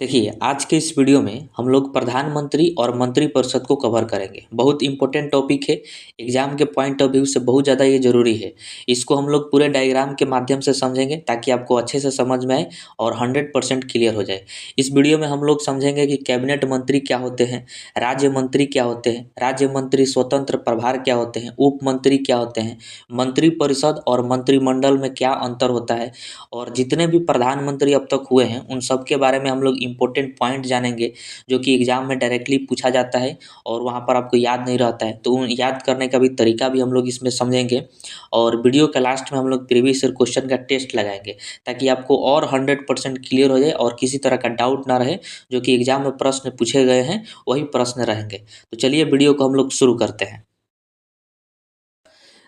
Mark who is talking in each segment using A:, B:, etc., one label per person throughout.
A: देखिए, आज के इस वीडियो में हम लोग प्रधानमंत्री और मंत्रिपरिषद को कवर करेंगे। बहुत इंपॉर्टेंट टॉपिक है। एग्जाम के पॉइंट ऑफ व्यू से बहुत ज़्यादा ये ज़रूरी है। इसको हम लोग पूरे डायग्राम के माध्यम से समझेंगे ताकि आपको अच्छे से समझ में आए और 100% क्लियर हो जाए। इस वीडियो में हम लोग समझेंगे कि कैबिनेट मंत्री क्या होते हैं, राज्य मंत्री क्या होते हैं, राज्य मंत्री स्वतंत्र प्रभार क्या होते हैं, उप मंत्री क्या होते हैं, मंत्रिपरिषद और मंत्रिमंडल में क्या अंतर होता है, और जितने भी प्रधानमंत्री अब तक हुए हैं उन सब के बारे में हम लोग इम्पोर्टेंट पॉइंट जानेंगे जो कि एग्जाम में डायरेक्टली पूछा जाता है और वहाँ पर आपको याद नहीं रहता है, तो उन याद करने का भी तरीका भी हम लोग इसमें समझेंगे। और वीडियो के लास्ट में हम लोग प्रीवियस ईयर क्वेश्चन का टेस्ट लगाएंगे ताकि आपको और 100% क्लियर हो जाए और किसी तरह का डाउट ना रहे। जो कि एग्जाम में प्रश्न पूछे गए हैं वही प्रश्न रहेंगे। तो चलिए वीडियो को हम लोग शुरू करते हैं।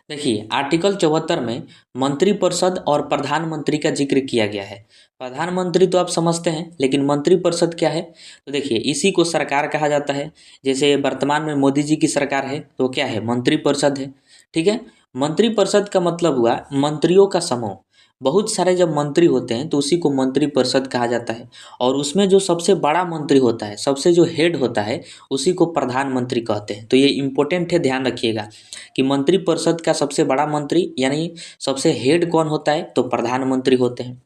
A: देखिए, आर्टिकल 74 में मंत्रिपरिषद और प्रधानमंत्री का जिक्र किया गया है। प्रधानमंत्री तो आप समझते हैं, लेकिन मंत्रिपरिषद क्या है? तो देखिए, इसी को सरकार कहा जाता है। जैसे वर्तमान में मोदी जी की सरकार है तो क्या है? मंत्रिपरिषद है। ठीक है। मंत्रिपरिषद का मतलब हुआ मंत्रियों का समूह। बहुत सारे जब मंत्री होते हैं तो उसी को मंत्रिपरिषद कहा जाता है। और उसमें जो सबसे बड़ा मंत्री होता है, सबसे जो हेड होता है, उसी को प्रधानमंत्री कहते हैं। तो ये इंपॉर्टेंट है, ध्यान रखिएगा कि मंत्रिपरिषद का सबसे बड़ा मंत्री यानी सबसे हेड कौन होता है? तो प्रधानमंत्री होते हैं।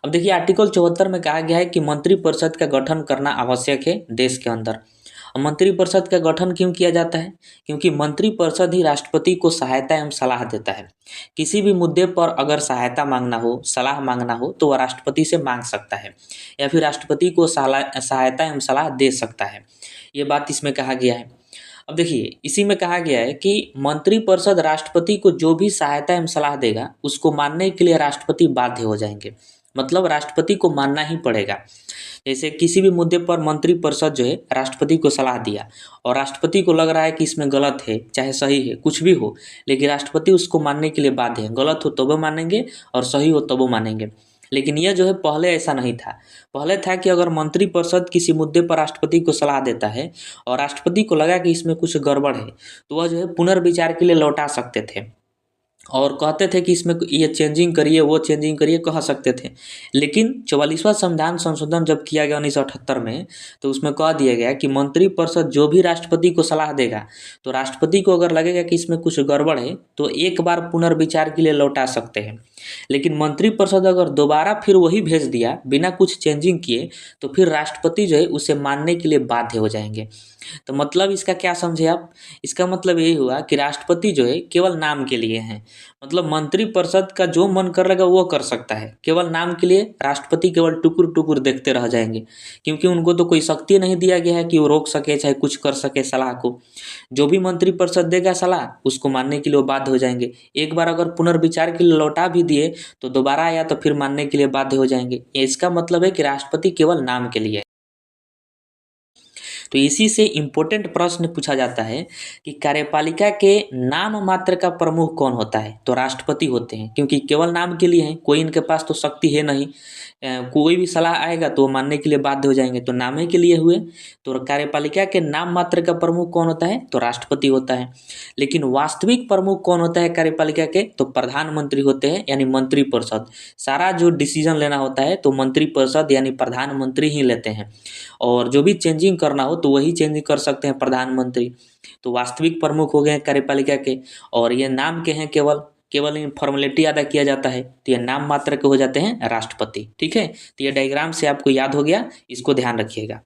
A: अब देखिए, आर्टिकल 74 में कहा गया है कि मंत्रिपरिषद का गठन करना आवश्यक है देश के अंदर। अब मंत्रिपरिषद का गठन क्यों किया जाता है? क्योंकि मंत्रिपरिषद ही राष्ट्रपति को सहायता एवं सलाह देता है। किसी भी मुद्दे पर अगर सहायता मांगना हो, सलाह मांगना हो, तो वह राष्ट्रपति से मांग सकता है या फिर राष्ट्रपति को सहायता एवं सलाह दे सकता है। ये बात इसमें कहा गया है। अब देखिए, इसी में कहा गया है कि मंत्रिपरिषद राष्ट्रपति को जो भी सहायता एवं सलाह देगा उसको मानने के लिए राष्ट्रपति बाध्य हो जाएंगे। मतलब राष्ट्रपति को मानना ही पड़ेगा। जैसे किसी भी मुद्दे पर मंत्रिपरिषद जो है राष्ट्रपति को सलाह दिया और राष्ट्रपति को लग रहा है कि इसमें गलत है, चाहे सही है, कुछ भी हो, लेकिन राष्ट्रपति उसको मानने के लिए बाध्य है। गलत हो तब वो मानेंगे और सही हो तब वो मानेंगे। लेकिन यह जो है पहले ऐसा नहीं था। पहले था कि अगर मंत्रिपरिषद किसी मुद्दे पर राष्ट्रपति को सलाह देता है और राष्ट्रपति को लगा कि इसमें कुछ गड़बड़ है, तो वह जो है पुनर्विचार के लिए लौटा सकते थे और कहते थे कि इसमें ये चेंजिंग करिए, वो चेंजिंग करिए, कह सकते थे। लेकिन 44वां संविधान संशोधन जब किया गया 1978 में, तो उसमें कह दिया गया कि मंत्रिपरिषद जो भी राष्ट्रपति को सलाह देगा, तो राष्ट्रपति को अगर लगेगा कि इसमें कुछ गड़बड़ है तो एक बार पुनर्विचार के लिए लौटा सकते हैं। लेकिन मंत्रिपरिषद अगर दोबारा फिर वही भेज दिया बिना कुछ चेंजिंग किए, तो फिर राष्ट्रपति जो है उसे मानने के लिए बाध्य हो जाएंगे। तो मतलब इसका क्या समझे आप? इसका मतलब यही हुआ कि राष्ट्रपति जो है केवल नाम के लिए हैं। मतलब मंत्रिपरिषद का जो मन कर लेगा वो कर सकता है, केवल नाम के लिए राष्ट्रपति केवल टुकुर टुकुर देखते रह जाएंगे। क्योंकि उनको तो कोई शक्ति नहीं दिया गया है कि वो रोक सके चाहे कुछ कर सके सलाह को। जो भी मंत्रिपरिषद देगा सलाह उसको मानने के लिए वो बाध्य हो जाएंगे। एक बार अगर पुनर्विचार के लिए लौटा भी दिए तो दोबारा आया तो फिर मानने के लिए बाध्य हो जाएंगे। इसका मतलब है कि राष्ट्रपति केवल नाम के लिए है। तो इसी से इम्पोर्टेंट प्रश्न पूछा जाता है कि कार्यपालिका के नाम मात्र का प्रमुख कौन होता है? तो राष्ट्रपति होते हैं, क्योंकि केवल नाम के लिए हैं, कोई इनके पास तो शक्ति है नहीं। कोई भी सलाह आएगा तो मानने के लिए बाध्य हो जाएंगे, तो नाम ही के लिए हुए। तो कार्यपालिका के नाम मात्र का प्रमुख कौन होता है? तो राष्ट्रपति होता है। लेकिन वास्तविक प्रमुख कौन होता है कार्यपालिका के? तो प्रधानमंत्री होते हैं, यानी मंत्रिपरिषद। सारा जो डिसीजन लेना होता है तो मंत्रिपरिषद यानी प्रधानमंत्री ही लेते हैं। और जो भी चेंजिंग करना हो तो वही चेंजिंग कर सकते हैं प्रधानमंत्री। तो वास्तविक प्रमुख हो गए हैं कार्यपालिका के, और ये नाम के हैं, केवल केवल इन फॉर्मेलिटी अदा किया जाता है, तो ये नाम मात्र के हो जाते हैं राष्ट्रपति। ठीक है, तो ये डायग्राम से आपको याद हो गया, इसको ध्यान रखिएगा।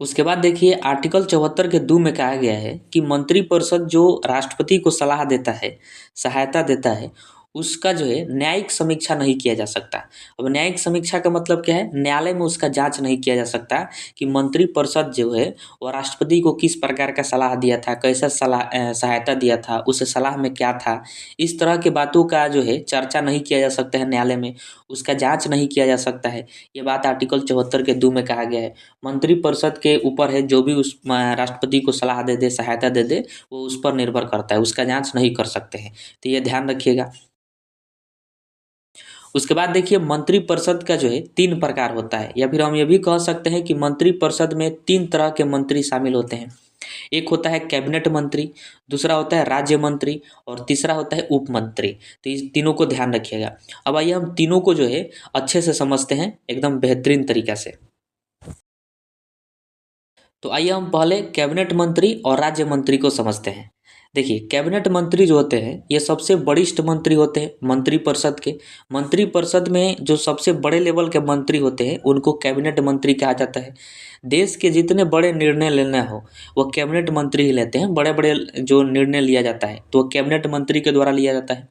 A: उसके बाद देखिए, आर्टिकल 74 के 2 में कहा गया है कि मंत्रिपरिषद जो राष्ट्रपति को सलाह देता है, सहायता देता है, उसका जो है न्यायिक समीक्षा नहीं किया जा सकता। अब न्यायिक समीक्षा का मतलब क्या है? न्यायालय में उसका जांच नहीं किया जा सकता कि मंत्रिपरिषद जो है वो राष्ट्रपति को किस प्रकार का सलाह दिया था, कैसा सहायता दिया था, उस सलाह में क्या था। इस तरह के बातों का जो है चर्चा नहीं किया जा सकता है न्यायालय में, उसका जांच नहीं किया जा सकता है। ये बात आर्टिकल 74 के 2 में कहा गया है। मंत्रिपरिषद के ऊपर है, जो भी उस राष्ट्रपति को सलाह दे दे, सहायता दे दे, वो उस पर निर्भर करता है, उसका जांच नहीं कर सकते हैं। तो ये ध्यान रखिएगा। उसके बाद देखिए, मंत्रिपरिषद का जो है 3 प्रकार होता है, या फिर हम ये भी कह सकते हैं कि मंत्रिपरिषद में 3 तरह के मंत्री शामिल होते हैं। एक होता है कैबिनेट मंत्री, दूसरा होता है राज्य मंत्री, और तीसरा होता है उप मंत्री। तो इस तीनों को ध्यान रखिएगा। अब आइए हम तीनों को जो है अच्छे से समझते हैं एकदम बेहतरीन तरीका से। तो आइए हम पहले कैबिनेट मंत्री और राज्य मंत्री को समझते हैं। देखिए, कैबिनेट मंत्री जो होते हैं ये सबसे वरिष्ठ मंत्री होते हैं मंत्रिपरिषद के। मंत्रिपरिषद में जो सबसे बड़े लेवल के मंत्री होते हैं उनको कैबिनेट मंत्री कहा जाता है। देश के जितने बड़े निर्णय लेना हो वो कैबिनेट मंत्री ही लेते हैं। बड़े बड़े जो निर्णय लिया जाता है तो वो कैबिनेट मंत्री के द्वारा लिया जाता है।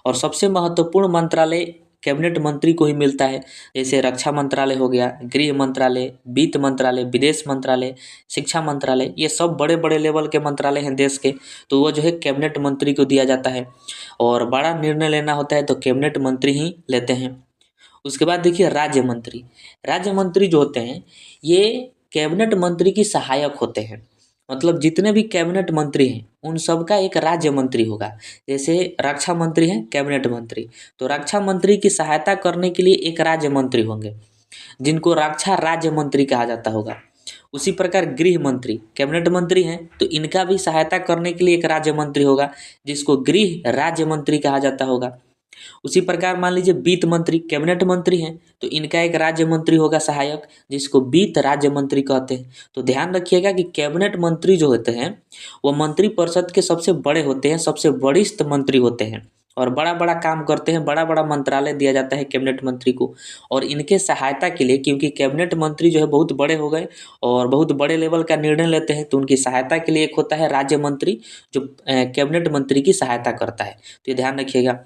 A: और सबसे महत्वपूर्ण मंत्रालय कैबिनेट मंत्री को ही मिलता है, जैसे रक्षा मंत्रालय हो गया, गृह मंत्रालय, वित्त मंत्रालय, विदेश मंत्रालय, शिक्षा मंत्रालय, ये सब बड़े बड़े लेवल के मंत्रालय हैं देश के, तो वो जो है कैबिनेट मंत्री को दिया जाता है। और बड़ा निर्णय लेना होता है तो कैबिनेट मंत्री ही लेते हैं। उसके बाद देखिए राज्य मंत्री। राज्य मंत्री जो होते हैं ये कैबिनेट मंत्री की सहायक होते हैं। मतलब जितने भी कैबिनेट मंत्री हैं उन सब का एक राज्य मंत्री होगा। जैसे रक्षा मंत्री हैं कैबिनेट मंत्री, तो रक्षा मंत्री की सहायता करने के लिए एक राज्य मंत्री होंगे जिनको रक्षा राज्य मंत्री कहा जाता होगा। उसी प्रकार गृह मंत्री कैबिनेट मंत्री हैं तो इनका भी सहायता करने के लिए एक राज्य मंत्री होगा जिसको गृह राज्य मंत्री कहा जाता होगा। उसी प्रकार मान लीजिए वित्त मंत्री कैबिनेट मंत्री हैं तो इनका एक राज्य मंत्री होगा सहायक जिसको वित्त राज्य मंत्री कहते हैं। तो ध्यान रखिएगा कि कैबिनेट मंत्री जो होते हैं वो मंत्रिपरिषद के सबसे बड़े होते हैं, सबसे वरिष्ठ मंत्री होते हैं और बड़ा बड़ा काम करते हैं। बड़ा बड़ा मंत्रालय दिया जाता है कैबिनेट मंत्री को। और इनके सहायता के लिए, क्योंकि कैबिनेट मंत्री जो है बहुत बड़े हो गए और बहुत बड़े लेवल का निर्णय लेते हैं, तो उनकी सहायता के लिए एक होता है राज्य मंत्री जो कैबिनेट मंत्री की सहायता करता है। तो ये ध्यान रखिएगा।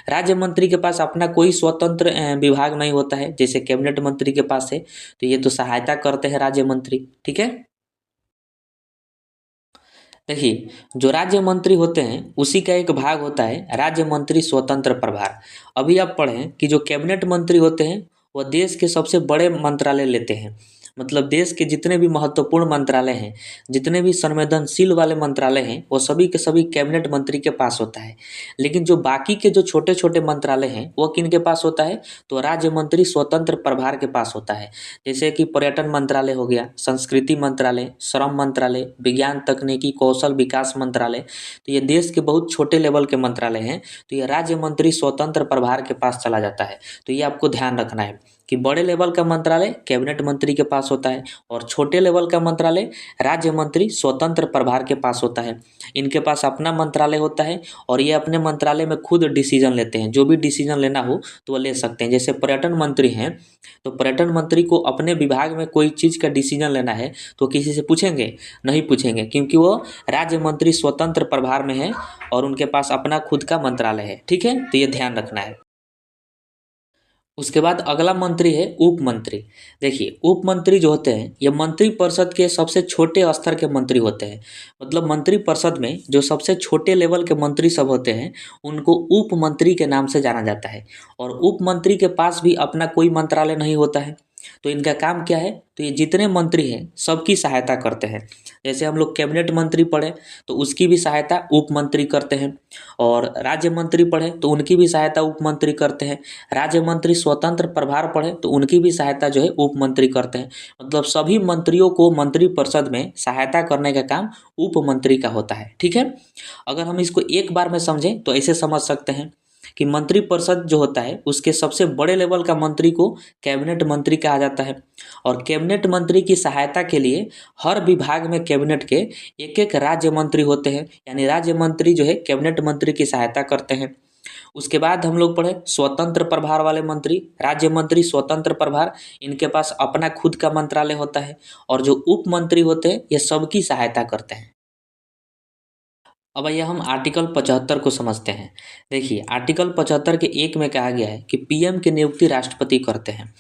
A: राज्य मंत्री के पास अपना कोई स्वतंत्र विभाग नहीं होता है जैसे कैबिनेट मंत्री के पास है, तो ये तो सहायता करते हैं राज्य मंत्री। ठीक है, देखिए जो राज्य मंत्री होते हैं उसी का एक भाग होता है राज्य मंत्री स्वतंत्र प्रभार। अभी आप पढ़ें कि जो कैबिनेट मंत्री होते हैं वह देश के सबसे बड़े मंत्रालय लेते हैं। मतलब देश के जितने भी महत्वपूर्ण मंत्रालय हैं, जितने भी संवेदनशील वाले मंत्रालय हैं, वो सभी के सभी कैबिनेट मंत्री के पास होता है। लेकिन जो बाकी के जो छोटे छोटे मंत्रालय हैं वो किन के पास होता है, तो राज्य मंत्री स्वतंत्र प्रभार के पास होता है। जैसे कि पर्यटन मंत्रालय हो गया, संस्कृति मंत्रालय, श्रम मंत्रालय, विज्ञान तकनीकी कौशल विकास मंत्रालय, तो ये देश के बहुत छोटे लेवल के मंत्रालय हैं। तो ये राज्य मंत्री स्वतंत्र प्रभार के पास चला जाता है। तो ये आपको ध्यान रखना है कि बड़े लेवल का मंत्रालय कैबिनेट मंत्री के पास होता है और छोटे लेवल का मंत्रालय राज्य मंत्री स्वतंत्र प्रभार के पास होता है। इनके पास अपना मंत्रालय होता है और ये अपने मंत्रालय में खुद डिसीजन लेते हैं। जो भी डिसीजन लेना हो तो वो ले सकते हैं। जैसे पर्यटन मंत्री हैं तो पर्यटन मंत्री को अपने विभाग में कोई चीज़ का डिसीजन लेना है तो किसी से पूछेंगे? नहीं पूछेंगे, क्योंकि वो राज्य मंत्री स्वतंत्र प्रभार में है और उनके पास अपना खुद का मंत्रालय है। ठीक है, तो ये ध्यान रखना है। उसके बाद अगला मंत्री है उप मंत्री। देखिए उप मंत्री जो होते हैं ये मंत्रिपरिषद के सबसे छोटे स्तर के मंत्री होते हैं। मतलब मंत्रिपरिषद में जो सबसे छोटे लेवल के मंत्री सब होते हैं उनको उप मंत्री के नाम से जाना जाता है। और उप मंत्री के पास भी अपना कोई मंत्रालय नहीं होता है। तो इनका काम क्या है, तो ये जितने मंत्री हैं सबकी सहायता करते हैं। जैसे हम लोग कैबिनेट मंत्री पढ़े तो उसकी भी सहायता उप मंत्री करते हैं, और राज्य मंत्री पढ़े तो उनकी भी सहायता उप मंत्री करते हैं। राज्य मंत्री स्वतंत्र प्रभार पढ़े तो उनकी भी सहायता जो है उप मंत्री करते हैं। मतलब सभी मंत्रियों को मंत्रिपरिषद में सहायता करने का काम उप मंत्री का होता है। ठीक है, अगर हम इसको एक बार में समझें तो ऐसे समझ सकते हैं कि मंत्रिपरिषद जो होता है उसके सबसे बड़े लेवल का मंत्री को कैबिनेट मंत्री कहा जाता है। और कैबिनेट मंत्री की सहायता के लिए हर विभाग में कैबिनेट के एक एक राज्य मंत्री होते हैं, यानी राज्य मंत्री जो है कैबिनेट मंत्री की सहायता करते हैं। उसके बाद हम लोग पढ़े स्वतंत्र प्रभार वाले मंत्री, राज्य मंत्री स्वतंत्र प्रभार, इनके पास अपना खुद का मंत्रालय होता है। और जो उप मंत्री होते हैं ये सबकी सहायता करते हैं। अब आइए हम आर्टिकल 75 को समझते हैं। देखिए आर्टिकल 75 के 1 में कहा गया है कि पीएम की नियुक्ति राष्ट्रपति करते हैं।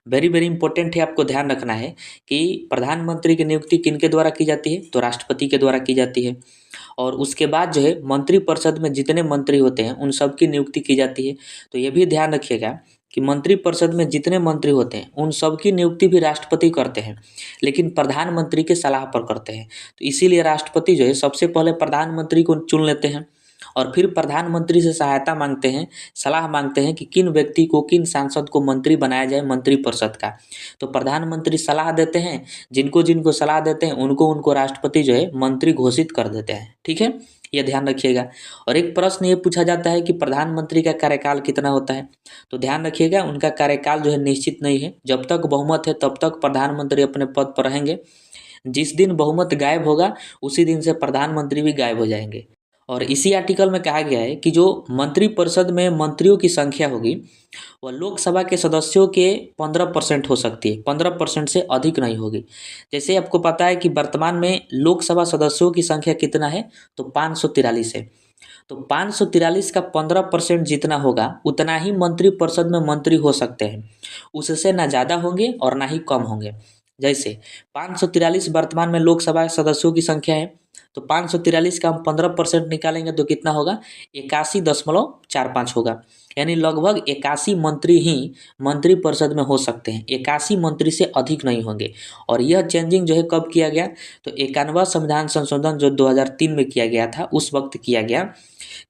A: वेरी वेरी इंपॉर्टेंट है, आपको ध्यान रखना है कि प्रधानमंत्री की नियुक्ति किनके द्वारा की जाती है, तो राष्ट्रपति के द्वारा की जाती है। और उसके बाद जो है मंत्रिपरिषद में जितने मंत्री होते हैं उन सब की नियुक्ति की जाती है। तो ये भी ध्यान रखिएगा कि मंत्रिपरिषद में जितने मंत्री होते हैं उन सब की नियुक्ति भी राष्ट्रपति करते हैं, लेकिन प्रधानमंत्री के सलाह पर करते हैं। तो इसीलिए राष्ट्रपति जो है सबसे पहले प्रधानमंत्री को चुन लेते हैं और फिर प्रधानमंत्री से सहायता मांगते हैं, सलाह मांगते हैं कि किन व्यक्ति को, किन सांसद को मंत्री बनाया जाए मंत्रिपरिषद का। तो प्रधानमंत्री सलाह देते हैं, जिनको जिनको सलाह देते हैं उनको उनको राष्ट्रपति जो है मंत्री घोषित कर देते हैं। ठीक है, ये ध्यान रखिएगा। और एक प्रश्न ये पूछा जाता है कि प्रधानमंत्री का कार्यकाल कितना होता है, तो ध्यान रखिएगा उनका कार्यकाल जो है निश्चित नहीं है। जब तक बहुमत है तब तक प्रधानमंत्री अपने पद पर रहेंगे। जिस दिन बहुमत गायब होगा उसी दिन से प्रधानमंत्री भी गायब हो जाएंगे। और इसी आर्टिकल में कहा गया है कि जो मंत्रिपरिषद में मंत्रियों की संख्या होगी वह लोकसभा के सदस्यों के 15% हो सकती है, 15% से अधिक नहीं होगी। जैसे आपको पता है कि वर्तमान में लोकसभा सदस्यों की संख्या कितना है, तो 543 है। तो 543 का 15% जितना होगा उतना ही मंत्रिपरिषद में मंत्री हो सकते हैं, उससे ना ज़्यादा होंगे और ना ही कम होंगे। जैसे 543 वर्तमान में लोकसभा सदस्यों की संख्या है, तो 543 का हम 15% निकालेंगे तो कितना होगा, 81.45 होगा। यानी लगभग 81 मंत्री ही मंत्रिपरिषद में हो सकते हैं, 81 मंत्री से अधिक नहीं होंगे। और यह चेंजिंग जो है कब किया गया, तो 91वां संविधान संशोधन जो 2003 में किया गया था उस वक्त किया गया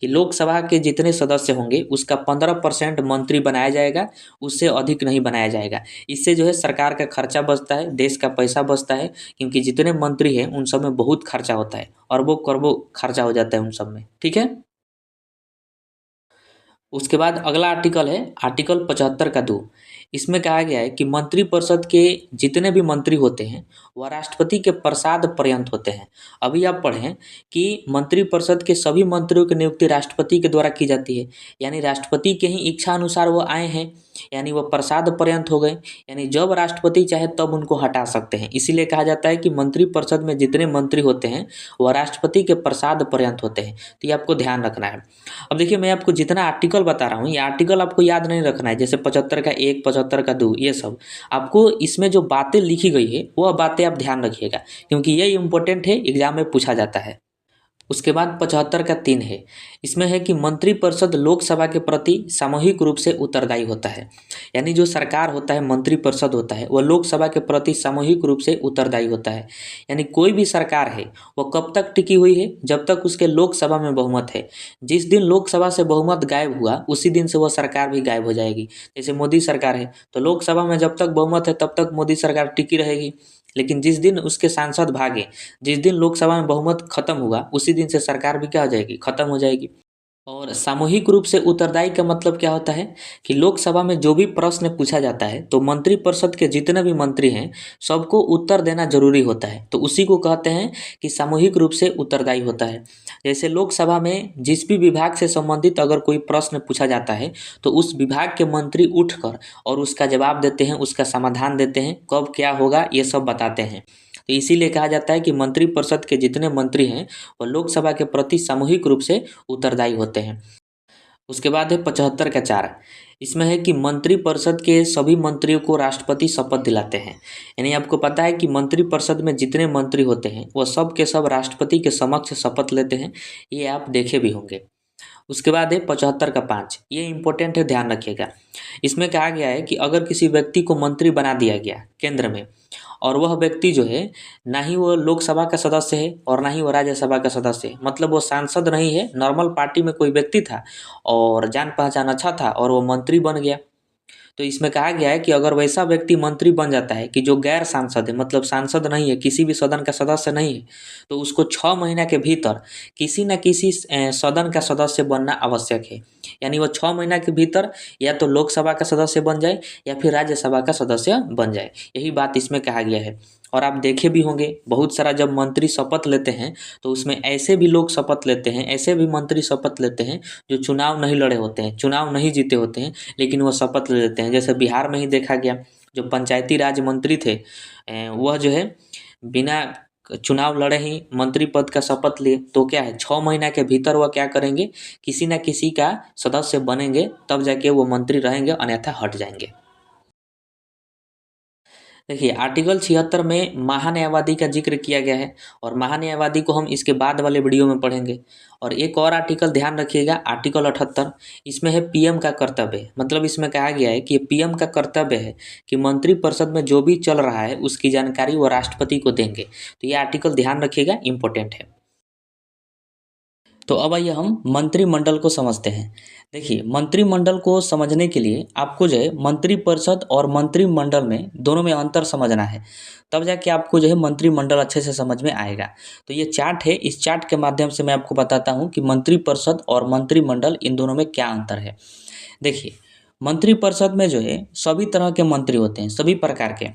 A: कि लोकसभा के जितने सदस्य होंगे उसका 15% मंत्री बनाया जाएगा, उससे अधिक नहीं बनाया जाएगा। इससे जो है सरकार का खर्चा बचता है, देश का पैसा बचता है, क्योंकि जितने मंत्री हैं उन सब में बहुत खर्चा होता है, अरबों करोड़ों खर्चा हो जाता है उन सब में। ठीक है। उसके बाद अगला आर्टिकल है आर्टिकल 75(2). इसमें कहा गया है कि मंत्रिपरिषद के जितने भी मंत्री होते हैं वह राष्ट्रपति के प्रसाद पर्यंत होते हैं। अभी आप पढ़ें कि मंत्रिपरिषद के सभी मंत्रियों की नियुक्ति राष्ट्रपति के द्वारा की जाती है, यानी राष्ट्रपति के ही इच्छा अनुसार वो आए हैं, यानी वह प्रसाद पर्यंत हो गए, यानी जब राष्ट्रपति चाहे तब उनको हटा सकते हैं। इसीलिए कहा जाता है कि मंत्रिपरिषद में जितने मंत्री होते हैं वह राष्ट्रपति के प्रसाद पर्यंत होते हैं। तो ये आपको ध्यान रखना है। अब देखिए मैं आपको जितना आर्टिकल बता रहा हूँ ये आर्टिकल आपको याद नहीं रखना है, जैसे 75 का 1, 75 का 2, ये सब आपको इसमें जो बातें लिखी गई है वह बातें आप ध्यान रखिएगा, क्योंकि ये इम्पोर्टेंट है, एग्जाम में पूछा जाता है। उसके बाद 75 का 3 है, इसमें है कि मंत्रिपरिषद लोकसभा के प्रति सामूहिक रूप से उत्तरदायी होता है। यानी जो सरकार होता है, मंत्रिपरिषद होता है, वह लोकसभा के प्रति सामूहिक रूप से उत्तरदायी होता है। यानी कोई भी सरकार है वह कब तक टिकी हुई है, जब तक उसके लोकसभा में बहुमत है। जिस दिन लोकसभा से बहुमत गायब हुआ उसी दिन से वह सरकार भी गायब हो जाएगी। जैसे मोदी सरकार है तो लोकसभा में जब तक बहुमत है तब तक मोदी सरकार टिकी रहेगी, लेकिन जिस दिन उसके सांसद भागे, जिस दिन लोकसभा में बहुमत खत्म हुआ उसी दिन से सरकार भी क्या हो जाएगी, खत्म हो जाएगी। और सामूहिक रूप से उत्तरदायी का मतलब क्या होता है कि लोकसभा में जो भी प्रश्न पूछा जाता है तो मंत्रिपरिषद के जितने भी मंत्री हैं सबको उत्तर देना जरूरी होता है, तो उसी को कहते हैं कि सामूहिक रूप से उत्तरदायी होता है। जैसे लोकसभा में जिस भी विभाग से संबंधित अगर कोई प्रश्न पूछा जाता है तो उस विभाग के मंत्री उठकर और उसका जवाब देते हैं, उसका समाधान देते हैं, कब क्या होगा ये सब बताते हैं। तो इसीलिए कहा जाता है कि मंत्रिपरिषद के जितने मंत्री हैं वह लोकसभा के प्रति सामूहिक रूप से उत्तरदायी होते हैं। उसके बाद है 75 का 4, इसमें है कि मंत्रिपरिषद के सभी मंत्रियों को राष्ट्रपति शपथ दिलाते हैं। यानी आपको पता है कि मंत्रिपरिषद में जितने मंत्री होते हैं वह सब के सब राष्ट्रपति के समक्ष शपथ लेते हैं, ये आप देखे भी होंगे। उसके बाद है 75 का 5, ये इंपॉर्टेंट है, ध्यान रखिएगा। इसमें कहा गया है कि अगर किसी व्यक्ति को मंत्री बना दिया गया केंद्र में और वह व्यक्ति जो है ना ही वो लोकसभा का सदस्य है और ना ही वो राज्यसभा का सदस्य है, मतलब वो सांसद नहीं है, नॉर्मल पार्टी में कोई व्यक्ति था और जान पहचान अच्छा था और वो मंत्री बन गया। तो इसमें कहा गया है कि अगर वैसा व्यक्ति मंत्री बन जाता है कि जो गैर सांसद है, मतलब सांसद नहीं है, किसी भी सदन का सदस्य नहीं है, तो उसको 6 महीना के भीतर किसी न किसी सदन का सदस्य बनना आवश्यक है। यानी वो 6 महीना के भीतर या तो लोकसभा का सदस्य बन जाए या फिर राज्यसभा का सदस्य बन जाए, यही बात इसमें कहा गया है। और आप देखे भी होंगे बहुत सारा जब मंत्री शपथ लेते हैं तो उसमें ऐसे भी लोग शपथ लेते हैं, ऐसे भी मंत्री शपथ लेते हैं जो चुनाव नहीं लड़े होते हैं, चुनाव नहीं जीते होते हैं, लेकिन वो शपथ ले लेते हैं। जैसे बिहार में ही देखा गया, जो पंचायती राज मंत्री थे वह जो है बिना चुनाव लड़े ही मंत्री पद का शपथ लिए, तो क्या है 6 महीना के भीतर वह क्या करेंगे, किसी न किसी का सदस्य बनेंगे, तब जाके वो मंत्री रहेंगे, अन्यथा हट जाएंगे। देखिए आर्टिकल 76 में महान्यायवादी का जिक्र किया गया है और महान्यायवादी को हम इसके बाद वाले वीडियो में पढ़ेंगे। और एक और आर्टिकल ध्यान रखिएगा, आर्टिकल 78, इसमें है पीएम का कर्तव्य। मतलब इसमें कहा गया है कि पीएम का कर्तव्य है कि मंत्रिपरिषद में जो भी चल रहा है उसकी जानकारी वो राष्ट्रपति को देंगे। तो ये आर्टिकल ध्यान रखिएगा, इंपॉर्टेंट है। तो अब आइए हम मंत्रिमंडल को समझते हैं। देखिए मंत्रिमंडल को समझने के लिए आपको जो है मंत्रिपरिषद और मंत्रिमंडल में दोनों में अंतर समझना है, तब जाके आपको जो है मंत्रिमंडल अच्छे से समझ में आएगा। तो ये चार्ट है, इस चार्ट के माध्यम से मैं आपको बताता हूँ कि मंत्रिपरिषद और मंत्रिमंडल इन दोनों में क्या अंतर है। देखिए मंत्रिपरिषद में जो है सभी तरह के मंत्री होते हैं, सभी प्रकार के।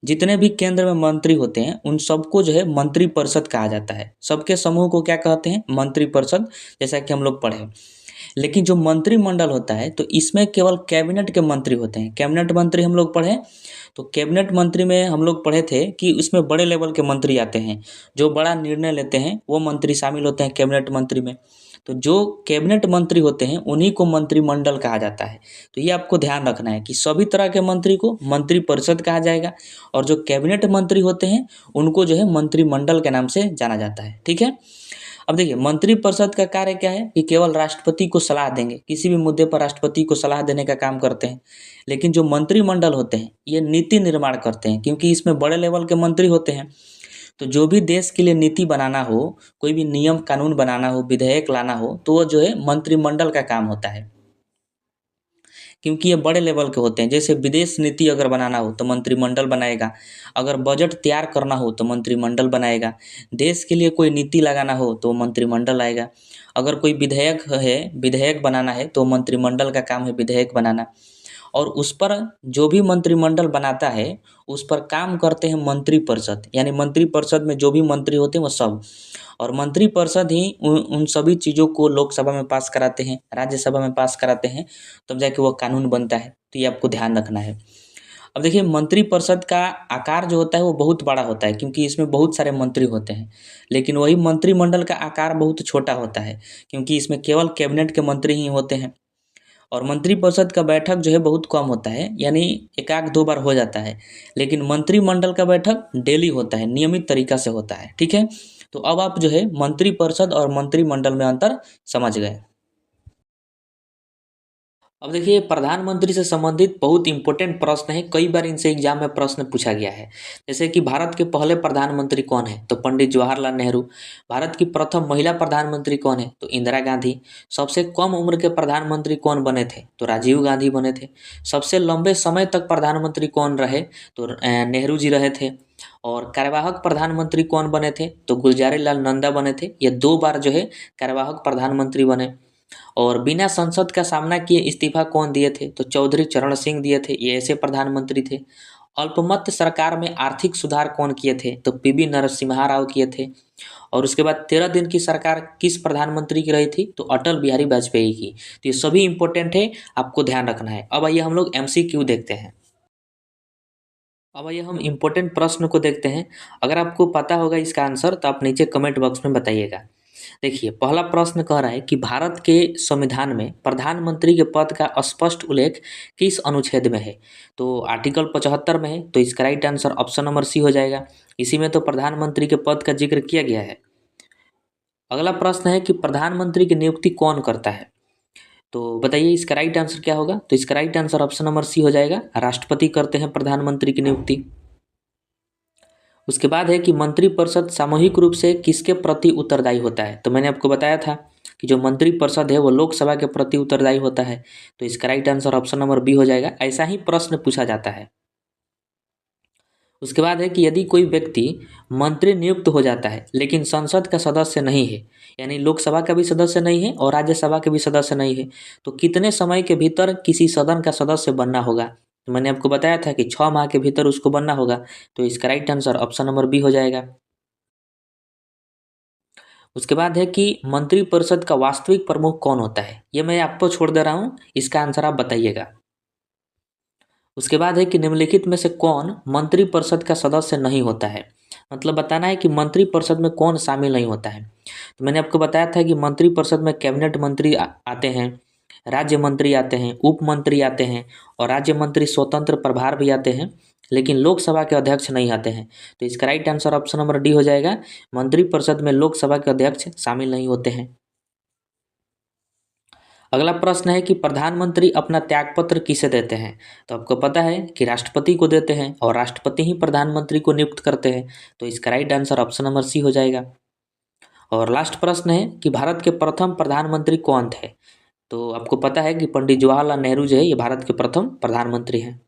A: जितने भी केंद्र में मंत्री होते हैं उन सबको जो है मंत्रिपरिषद कहा जाता है। सबके समूह को क्या कहते हैं? मंत्रिपरिषद, जैसा कि हम लोग पढ़े। लेकिन जो मंत्रिमंडल होता है तो इसमें केवल कैबिनेट के मंत्री होते हैं। कैबिनेट मंत्री हम लोग पढ़े, तो कैबिनेट मंत्री में हम लोग पढ़े थे कि इसमें बड़े लेवल के मंत्री आते हैं, जो बड़ा निर्णय लेते हैं वो मंत्री शामिल होते हैं कैबिनेट मंत्री में। तो जो कैबिनेट मंत्री होते हैं उन्हीं को मंत्रिमंडल कहा जाता है। तो ये आपको ध्यान रखना है कि सभी तरह के मंत्री को मंत्रिपरिषद कहा जाएगा, और जो कैबिनेट मंत्री होते हैं उनको जो है मंत्रिमंडल के नाम से जाना जाता है। ठीक है। अब देखिए, मंत्रिपरिषद का कार्य क्या है कि केवल राष्ट्रपति को सलाह देंगे, किसी भी मुद्दे पर राष्ट्रपति को सलाह देने का काम करते हैं। लेकिन जो मंत्रिमंडल होते हैं ये नीति निर्माण करते हैं, क्योंकि इसमें बड़े लेवल के मंत्री होते हैं। तो जो भी देश के लिए नीति बनाना हो, कोई भी नियम कानून बनाना हो, विधेयक लाना हो, तो वो जो है मंत्रिमंडल का काम होता है, क्योंकि ये बड़े लेवल के होते हैं। जैसे विदेश नीति अगर बनाना हो तो मंत्रिमंडल बनाएगा, अगर बजट तैयार करना हो तो मंत्रिमंडल बनाएगा, देश के लिए कोई नीति लगाना हो तो मंत्रिमंडल आएगा, अगर कोई विधेयक बनाना है तो मंत्रिमंडल का काम है विधेयक बनाना। और उस पर जो भी मंत्रिमंडल बनाता है उस पर काम करते हैं मंत्रिपरिषद, यानी मंत्रिपरिषद में जो भी मंत्री होते हैं वो सब, और मंत्रिपरिषद ही उन सभी चीज़ों को लोकसभा में पास कराते हैं, राज्यसभा में पास कराते हैं, तब जाके वो कानून बनता है। तो ये आपको ध्यान रखना है। अब देखिए, मंत्रिपरिषद का आकार जो होता है वो बहुत बड़ा होता है, क्योंकि इसमें बहुत सारे मंत्री होते हैं। लेकिन वही मंत्रिमंडल का आकार बहुत छोटा होता है, क्योंकि इसमें केवल कैबिनेट के मंत्री ही होते हैं। और मंत्रिपरिषद का बैठक जो है बहुत कम होता है, यानी एक आध दो बार हो जाता है। लेकिन मंत्रिमंडल का बैठक डेली होता है, नियमित तरीका से होता है। ठीक है। तो अब आप जो है मंत्रिपरिषद और मंत्रिमंडल में अंतर समझ गए। अब देखिए, प्रधानमंत्री से संबंधित बहुत इंपॉर्टेंट प्रश्न है, कई बार इनसे एग्जाम में प्रश्न पूछा गया है। जैसे कि भारत के पहले प्रधानमंत्री कौन है? तो पंडित जवाहरलाल नेहरू। भारत की प्रथम महिला प्रधानमंत्री कौन है? तो इंदिरा गांधी। सबसे कम उम्र के प्रधानमंत्री कौन बने थे? तो राजीव गांधी बने थे। सबसे लंबे समय तक प्रधानमंत्री कौन रहे? तो नेहरू जी रहे थे। और कार्यवाहक प्रधानमंत्री कौन बने थे? तो गुलजारीलाल नंदा बने थे। ये 2 बार जो है कार्यवाहक प्रधानमंत्री बने। और बिना संसद का सामना किए इस्तीफा कौन दिए थे? तो चौधरी चरण सिंह दिए थे। ये ऐसे प्रधानमंत्री थे। अल्पमत सरकार में आर्थिक सुधार कौन किए थे? तो पीवी नरसिम्हा राव किए थे। और उसके बाद 13 दिन की सरकार किस प्रधानमंत्री की रही थी? तो अटल बिहारी वाजपेयी की। तो ये सभी इंपॉर्टेंट है, आपको ध्यान रखना है। अब आइए हम लोग MCQ देखते हैं। अब आइए हम इम्पोर्टेंट प्रश्न को देखते हैं। अगर आपको पता होगा इसका आंसर तो आप नीचे कमेंट बॉक्स में बताइएगा। देखिए, पहला प्रश्न कह रहा है कि भारत के संविधान में प्रधानमंत्री के पद का स्पष्ट उल्लेख किस अनुच्छेद में है? तो आर्टिकल 75 में है। तो इसका right answer option number C हो जाएगा। इसी में तो प्रधानमंत्री के पद का जिक्र किया गया है। अगला प्रश्न है कि प्रधानमंत्री की नियुक्ति कौन करता है? तो बताइए इसका राइट आंसर क्या होगा? तो इसका right answer option number C हो जाएगा, राष्ट्रपति करते हैं प्रधानमंत्री की नियुक्ति। उसके बाद है कि मंत्रिपरिषद सामूहिक रूप से किसके प्रति उत्तरदायी होता है? तो मैंने आपको बताया था कि जो मंत्रिपरिषद है वो लोकसभा के प्रति उत्तरदायी होता है। तो इसका right answer option number B हो जाएगा। ऐसा ही प्रश्न पूछा जाता है। उसके बाद है कि यदि कोई व्यक्ति मंत्री नियुक्त हो जाता है लेकिन संसद का सदस्य नहीं है, यानी लोकसभा का भी सदस्य नहीं है और राज्यसभा के भी सदस्य नहीं है, तो कितने समय के भीतर किसी सदन का सदस्य बनना होगा? तो मैंने आपको बताया था कि 6 माह के भीतर उसको बनना होगा। तो इसका right answer option number B हो जाएगा। उसके बाद है कि मंत्रिपरिषद का वास्तविक प्रमुख कौन होता है? ये मैं आपको छोड़ दे रहा हूँ, इसका आंसर आप बताइएगा। उसके बाद है कि निम्नलिखित में से कौन मंत्रिपरिषद का सदस्य नहीं होता है? मतलब बताना है कि मंत्रिपरिषद में कौन शामिल नहीं होता है। तो मैंने आपको बताया था कि मंत्रिपरिषद में कैबिनेट मंत्री आते हैं, राज्य मंत्री आते हैं, उप मंत्री आते हैं, और राज्य मंत्री स्वतंत्र प्रभार भी आते हैं, लेकिन लोकसभा के अध्यक्ष नहीं आते हैं। तो इसका right answer option number D हो जाएगा। मंत्रिपरिषद में लोकसभा के अध्यक्ष शामिल नहीं होते हैं। अगला प्रश्न है कि प्रधानमंत्री अपना त्यागपत्र किसे देते हैं? तो आपको पता है कि राष्ट्रपति को देते हैं, और राष्ट्रपति ही प्रधानमंत्री को नियुक्त करते हैं। तो इसका right answer option number C हो जाएगा। और लास्ट प्रश्न है कि भारत के प्रथम प्रधानमंत्री कौन थे? तो आपको पता है कि पंडित जवाहरलाल नेहरू जो है ये भारत के प्रथम प्रधानमंत्री हैं।